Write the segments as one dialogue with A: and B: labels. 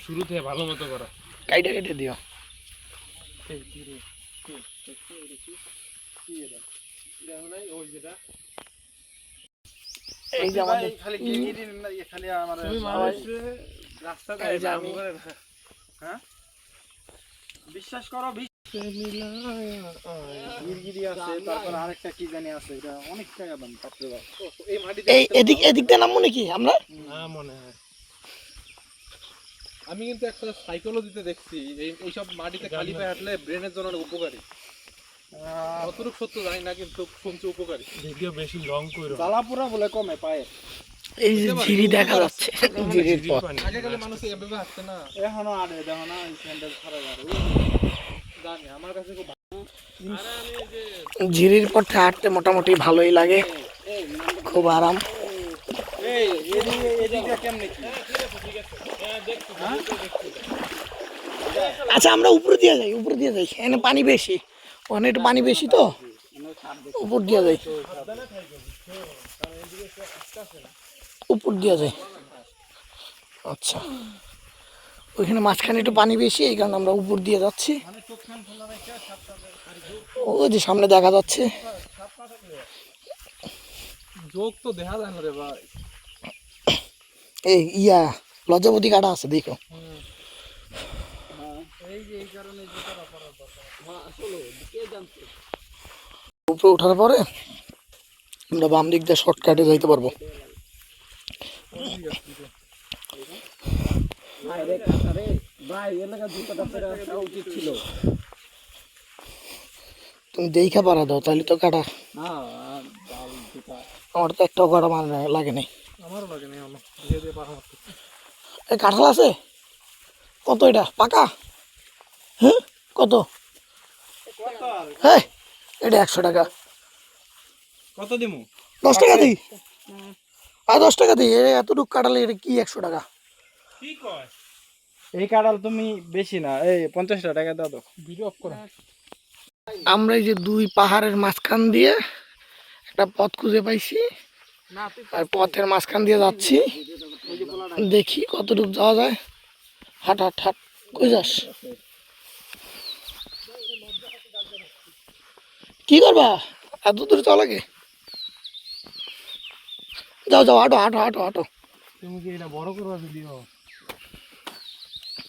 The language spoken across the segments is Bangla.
A: শুরু থেকে ভালো মতো করা,
B: কাইটা কেটে দিও। এই যে আমাদের
C: খালি হ্যাঁ বিশ্বাস করো গিরগিরি আছে, তারপর আরেকটা কি জানি আছে, এটা অনেক টাকা দাম। এই মাটিতে
B: এদিক দিয়ে নামবো নাকি আমরা?
A: না মনে হয়। আমি কিন্তু একটা সাইকোলজিতে দেখছি এইসব মাটিতে খালি পায়ে হাঁটলে ব্রেনের জন্য অনেক উপকারী। কতটুকু সত্য জানি না, কিন্তু শুনছি উপকারী। ভিডিও বেশি লং করে
C: জ্বালাপুরা বলে কমে পায়ে।
B: এই যে ঝিরি দেখা যাচ্ছে, ঝিরির পথ।
A: আগে কালে মানুষ এভাবে হাঁটতে না,
C: এখনো আরে দেখো না এই স্যান্ডেল ছাড়া যাবে
A: জানি আমার কাছে খুব
B: ঝিরির পথে হাঁটতে মোটামুটি ভালোই লাগে, খুব আরাম।
C: এই এদিকে কেমনে কি?
B: আচ্ছা আমরা উপরে দিয়ে যাই, উপরে দিয়ে যাই, এখানে পানি বেশি, ওখানে একটু পানি বেশি তো, উপর দিয়ে যাই, উপর দিয়ে যাই। আচ্ছা ওইখানে মাঝখানে একটু পানি বেশি, এই কারণে আমরা উপর দিয়ে যাচ্ছি। ওই যে সামনে দেখা যাচ্ছে।
A: যোগ তো দেখা যায় না রে ভাই।
B: এই ইয়া লজ্জাপতি কাটা আছে দেখো। উপরে ওঠার পরে আমরা বাম দিক দিয়ে শর্টকাটে যাইতে পারবো। তুমি দেখা পারা দাও, তাহলে তো কাটা। আমার তো একটাও কাটা মানে লাগে নাই।
A: আমারও লাগে না, আমার দিয়ে পাখা মারতে।
B: এই কাঁঠাল আছে কত? এটা পাকা? হ্যাঁ কত? হ্যাঁ এটা 100 টাকা।
C: কত দিমু?
B: 10 টাকা দিই, আর 10 টাকা দিই। এতটুকু কাটালে এটা কি 100 টাকা?
A: কি কয়?
C: এই কাঁঠাল তুমি বেশি না, এই 50 টাকা দাও তো।
A: ভিডিও অফ করো।
B: আমরা এই যে দুই পাহাড়ের মাঝখান দিয়ে একটা পথ খুঁজে পাইছি, আর পথের মাঝখান দিয়ে যাচ্ছি, দেখি কতটুকু যাওয়া যায়। হাট হাট হাট, কই যাস? কি করবা? এত দূর যাওয়া লাগে? যাও যাও, হাঁটো হাঁটো হাঁটো হাঁটো।
A: তুমি কি এটা বড় করবা ভিডিও?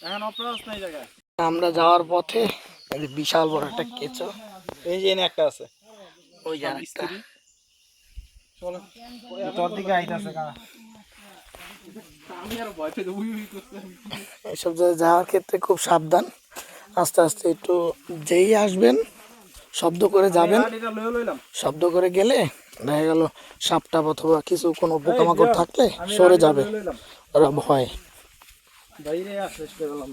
C: এখন অপ্রাস নাই জায়গা।
B: আমরা যাওয়ার পথে এই যে বিশাল বড় একটা কেঁচো,
C: এই যে এনে একটা আছে,
B: ওই যে আরেকটা।
C: চলো তোর দিকে আইতাছে কা।
A: আমি আর ভয় পেয়ে উই উই করতে।
B: এসব জায়গায় যাওয়ার ক্ষেত্রে খুব সাবধান, আস্তে আস্তে একটু যেই আসবেন শব্দ করে যাবেন।
C: এটা লইলাম।
B: শব্দ করে গেলে দেখা গেল সাপটা অথবা কিছু কোনো পোকামাকড় থাকলে সরে যাবে, ওরা ভয়।
C: বাইরে আসে করলাম।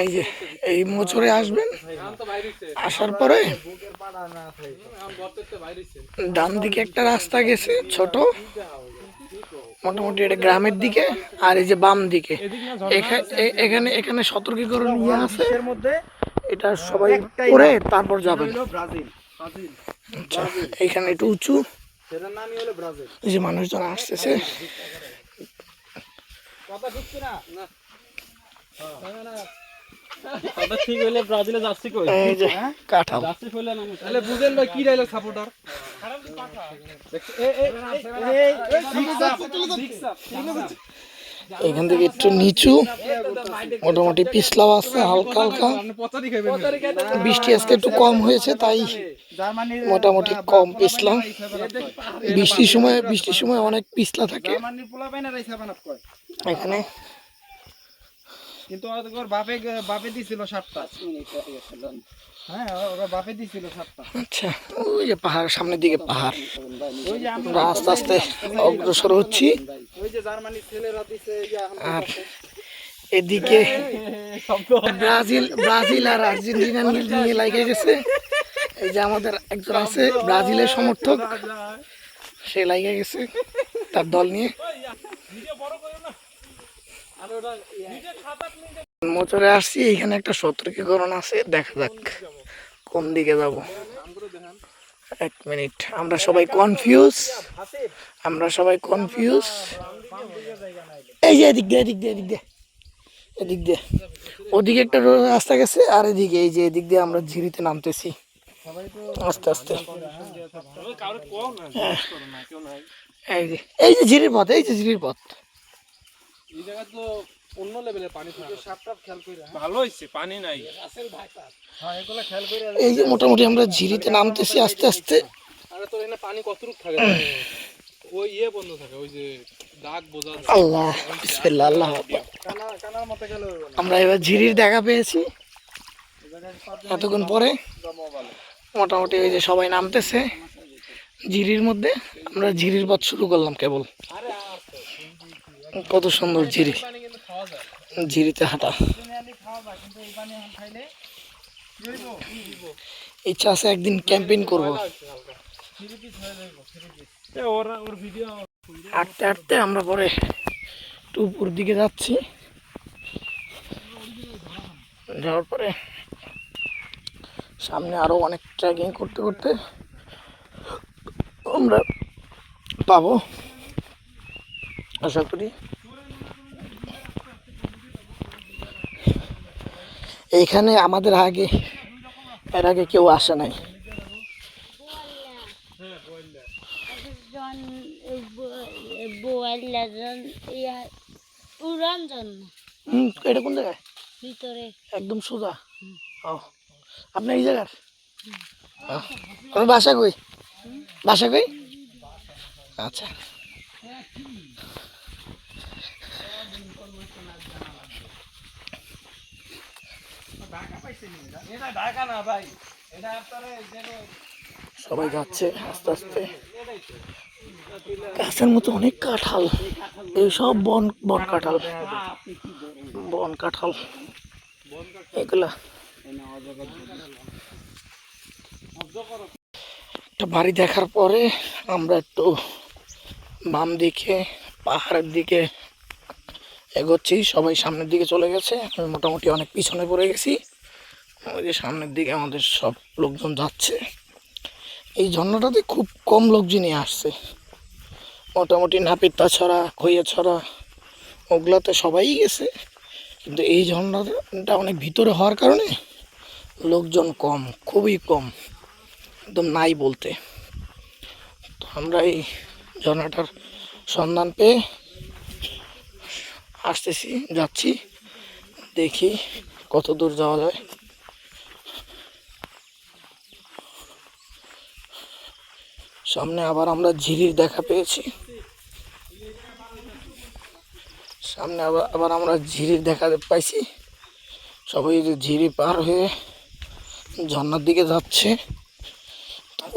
B: এই যে এই মোচরে আসবেন, আসার পরে ডান দিকে একটা রাস্তা গেছে ছোট, মোটামুটি এটা গ্রামের দিকে। আর এই যে বাম দিকে এখানে এখানে সতর্কীকরণ ইয়ে আছে, এটা সবাই করে তারপর যাবেন। আচ্ছা এখানে একটু উঁচু, এই যে মানুষজন আসতেছে।
C: ঠিক হইলে ব্রাজিলে যাচ্ছি কই?
B: এই যে কাঁঠাল।
C: যাচ্ছি কইলে না তাহলে বুঝেন ভাই কি ডায়লগ সাপোর্টার।
B: এখান থেকে একটু নিচু, মোটামুটি পিছলাও আছে হালকা হালকা। বৃষ্টি আজকে একটু কম হয়েছে, তাই মোটামুটি কম পিছলা। বৃষ্টির সময় অনেক পিছলা থাকে এখানে।
C: কিন্তু ওর বাপে দিছিল 7টা। হ্যাঁ ওর বাপে দিছিল 7টা।
B: আচ্ছা ওই যে পাহাড়, সামনের দিকে পাহাড়। আমরা আস্তে আস্তে অগ্রসর হচ্ছি। আর এদিকে ব্রাজিল আর আর্জেন্টিনা নিয়ে লাগে গেছে। এই যে আমাদের একজন আছে ব্রাজিলের সমর্থক, সে লাগে গেছে তার দল নিয়ে। মোচরে আসছি, এখানে একটা সতর্কীকরণ আছে, দেখা যাক কোন দিকে যাব। 1 মিনিট, আমরা সবাই কনফিউজ। এই যে এদিক দিয়ে ওদিকে একটা রাস্তা গেছে, আর এদিকে এই যে এদিক দিয়ে আমরা ঝিরিতে নামতেছি আস্তে আস্তে। এই যে ঝিরির পথ,
A: এই জায়গা তো অন্য লেভেলের পানি থাকে। সাপটাপ খেয়াল করে ভালো হইছে, পানি নাই। হ্যাঁ, এগুলা খেয়াল করে।
B: এই যে মোটামুটি আমরা ঝিরিতে নামতেছি আস্তে আস্তে।
A: আরে তোর এখানে পানি কতটুকু থাকে? ওই বন্ধ থাকে, ওই যে দাগ বোঝা যায়।
B: আল্লাহ বিসমিল্লাহ, আল্লাহ আকবার।
C: কানার মতো গেল।
B: আমরা এবার ঝিরির দেখা পেয়েছি এতক্ষণ পরে। মোটামুটি ওই যে সবাই নামতেছে ঝিরির মধ্যে, আমরা ঝিরির পথ শুরু করলাম কেবল। কত সুন্দর ঝিরি, ঝিরিতে হাঁটা। ইচ্ছা আছে একদিন ক্যাম্পেইন করব। হাঁটতে হাঁটতে আমরা পরে একটু উপর দিকে যাচ্ছি, যাওয়ার পরে সামনে আরো অনেক ট্রেকিং করতে করতে আমরা পাবো আশা করি। এইখানে আমাদের এর আগে কেউ আসে নাই। এটা কোন জায়গায়?
D: ভিতরে
B: একদম সোজা। আপনার এই জায়গার? আমার বাসা কই? আচ্ছা, সবাই যাচ্ছে আস্তে আস্তে। গাছের মতো অনেক কাঁঠাল, এইসব বন কাঁঠাল এগুলা। একটা বাড়ি দেখার পরে আমরা একটু বাম দিকে পাহাড়ের দিকে এগোচ্ছি। সবাই সামনের দিকে চলে গেছে, আমি মোটামুটি অনেক পিছনে পড়ে গেছি। ওই যে সামনের দিকে আমাদের সব লোকজন যাচ্ছে। এই ঝর্ণাটাতে খুব কম লোকজনই আসছে, মোটামুটি নাপিতা ছড়া, খইয়া ছড়া ওগুলাতে সবাই গেছে, কিন্তু এই ঝর্ণাটা অনেক ভিতরে হওয়ার কারণে লোকজন কম, খুবই কম, একদম নাই বলতে। তো আমরা এই ঝর্ণাটার সন্ধান পেয়ে যাচ্ছি, দেখি কত দূর যাওয়া যায়। সামনে আবার আমরা ঝিরির দেখা পেয়েছি, পাইছি। সবাই ঝিরি পার হয়ে ঝর্ণার দিকে যাচ্ছে।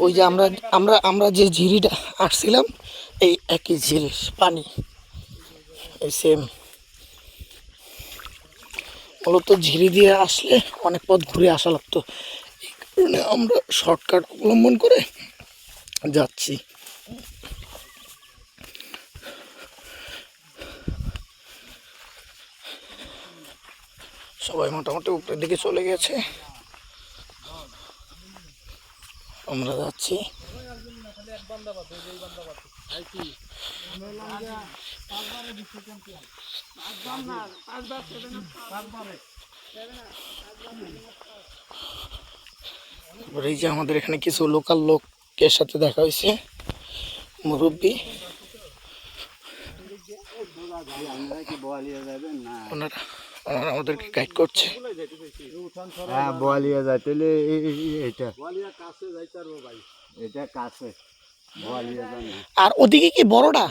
B: ওই যে আমরা যে ঝিরিটা আসছিলাম, এই একই ঝিরির পানি, এই সেম। মূলত ঝিরি দিয়ে আসলে অনেক পথ ঘুরে আসা লাগতো, এই কারণে আমরা শর্টকাট অবলম্বন করে যাচ্ছি। সবাই মোটামুটি উপরের দিকে চলে গেছে, আমরা যাচ্ছি। এই যে আমাদের এখানে কিছু লোকাল লোকের সাথে দেখা হয়েছে, মুরব্বী, ওনারা আমাদেরকে গাইড করছে।
E: হ্যাঁ, বোয়ালিয়া যাইতে এটা কাছে
B: আর ওদিকে কি বড়টা?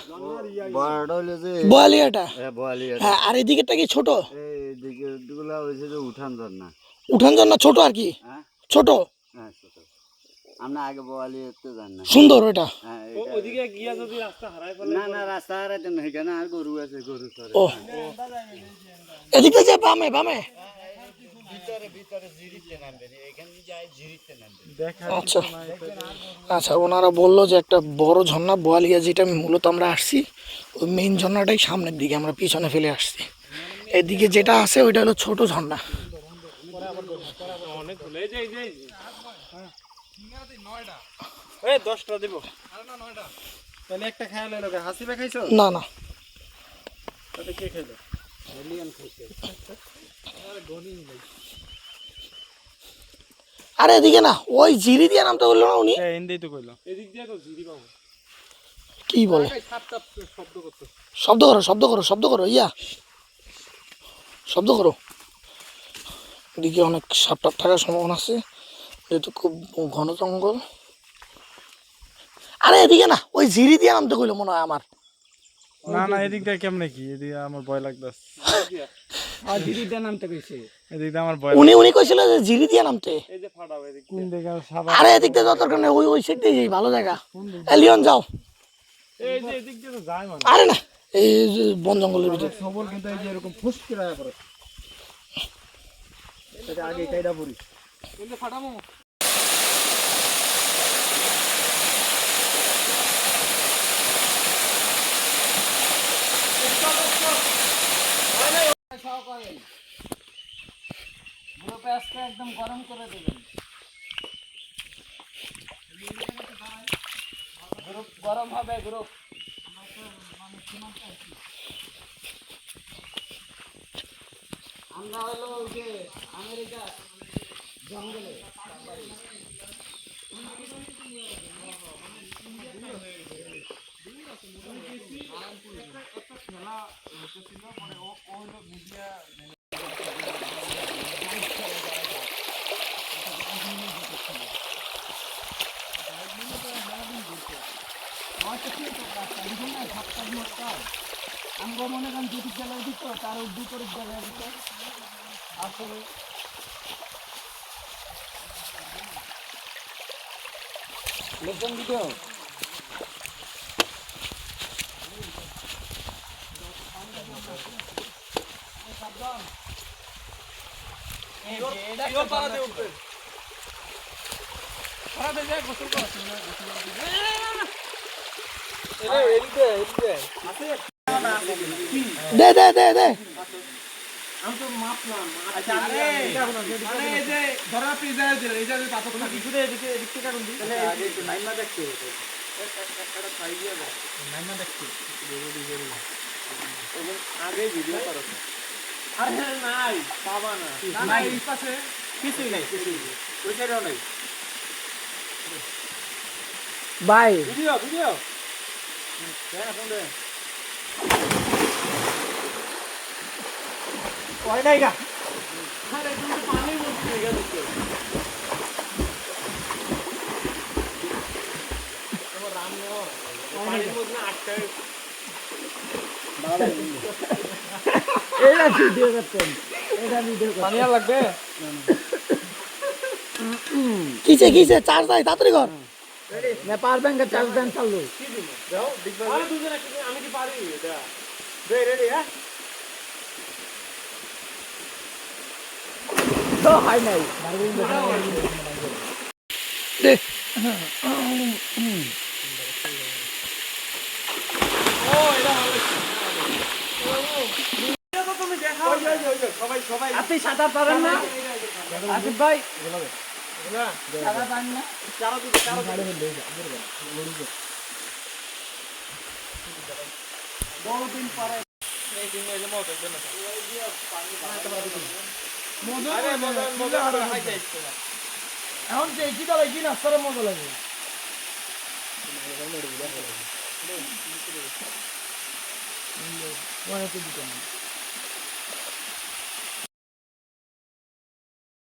E: বড়টা হইলে যে
B: বোয়ালিয়াটা।
E: বোয়ালিয়া।
B: হ্যাঁ, আর এদিকেটা কি ছোট?
E: এইদিকে গুলা হয়েছে যে উঠান ঝর্ণা।
B: ছোট আর কি, ছোট।
E: হ্যাঁ, ছোট। আমরা আগে বোয়ালিয়াতে যান না।
B: সুন্দর ওইটা।
A: ওইদিকে গিয়া যদি রাস্তা হারাই ফেলে?
E: না, রাস্তা হারাইতে না, এখানে আর গরু আছে, গরু চরে।
B: ও, এদিকে যে বামে আচ্ছা আচ্ছা, ওনারা বললো যে একটা বড় ঝর্ণা বোয়ালিয়া, যেটা মূলত আমরা আসছি ওই মেইন ঝর্ণাটাই সামনের দিকে, আমরা পিছনে ফেলে আসছি। এদিকে যেটা আছে ওইটা হলো ছোট ঝর্ণা।
C: এই 10টা দিব। তাহলে একটা খাইয়া লইলো, হাসিবে খাইছো?
B: না না,
C: তাহলে কে খাইলো?
B: আরে এদিকে না, ওই জিরি দিয়ে নামতে বললো না উনি।
C: হিন্দি তো কইলো।
B: কি বলে? শব্দ করো, শব্দ করো, শব্দ করো, ইয়া শব্দ করো। এদিকে অনেক সাপ টাপ থাকার সম্ভাবনা আছে, যেহেতু খুব ঘন জঙ্গল। আরে এদিকে না, ওই জিরি দিয়ে নামতে কইলো মনে হয় আমার।
C: না না, এদিক দিয়ে কেমনে কি? এদিকে আমার ভয় লাগতাছে।
E: আর দিদিটা নামতে কইছে।
C: এদিক দিয়ে আমার ভয়।
B: উনি কইছিল যে জিরি দিয়ে নামতে।
C: কোন দিকে সাবা?
B: আরে এদিক দিয়ে যত দরকার নেই, ওই সাইড দিয়ে যাই, ভালো জায়গা। লিওন যাও।
C: এই যে এদিক দিয়ে তো যায় মানে।
B: আরে না, এই যে বন জঙ্গলের ভিতরে।
C: সবল কিন্তু এই যে এরকম ফুস করে আয়া পড়ে। এটা আগে কাইডা পড়ি।
A: কিন্তু ফাটামো
E: একদম গরম করে দেবেন। গ্রুপ গরম হবে, গ্রুপ। আমরা হলো যে আমেরিকা জঙ্গলে। আমরা মনে করেন দুটি জেলায় দিত, তার বিপরীত জেলায় দিত। আসলে লেসন দিত।
B: দে দে দে দে।
C: আমি তো মাপলাম। আচ্ছা আরে মানে এই যে ধরা পিজা দিলেন, এই যে পাথর না কিছুতে এদিকে এদিক থেকে কারণ দিই। তাহলে আগে একটু নাইমা দেখতে হবে। একটা ট্রাই দিয়ে দাও। নাইমা দেখতে। এবং আগে ভিডিও করো। আরে নাই, পাবা না। না এই পাশে কিছুই নাই, কিছুই নাই। ওই সাইডেও নাই।
E: ভাই
C: ভিডিও ভিডিও। কেন ফোন দে। ওই নাই গা। আরে তুমি পানি বলতে গেছো। তোমার রাম নো। পানির মধ্যে আটকায়।
E: এটা ভিডিও করতেন, এটা ভিডিও করতেন।
C: পানি আর লাগবে?
B: কিসে কিসে চার্জ নাই, তাড়াতাড়ি কর।
E: না পাওয়ার ব্যাংকের চার্জ দেন চালু।
C: কি দিন? দাও দেখবা। আরে দুজনে কি আমি কি পারি এটা? রেডি হ্যাঁ?
E: তো হয় নাই।
B: দে।
C: ও এটা ভালো। এটা তো তুমি দেখাও। সবাই সবাই।
E: আপনি সাঁতার পারেন না? আসিফ ভাই সাঁতার পারেন না?
C: চারো দিকে চারো বড় দিন পারে। এই দিন এই যে মত একদম না। মজা আরে মজা আর হাই যাইছে না।
B: এখন যে কি দাঁড়াই কি নাস্তার মজা লাগে।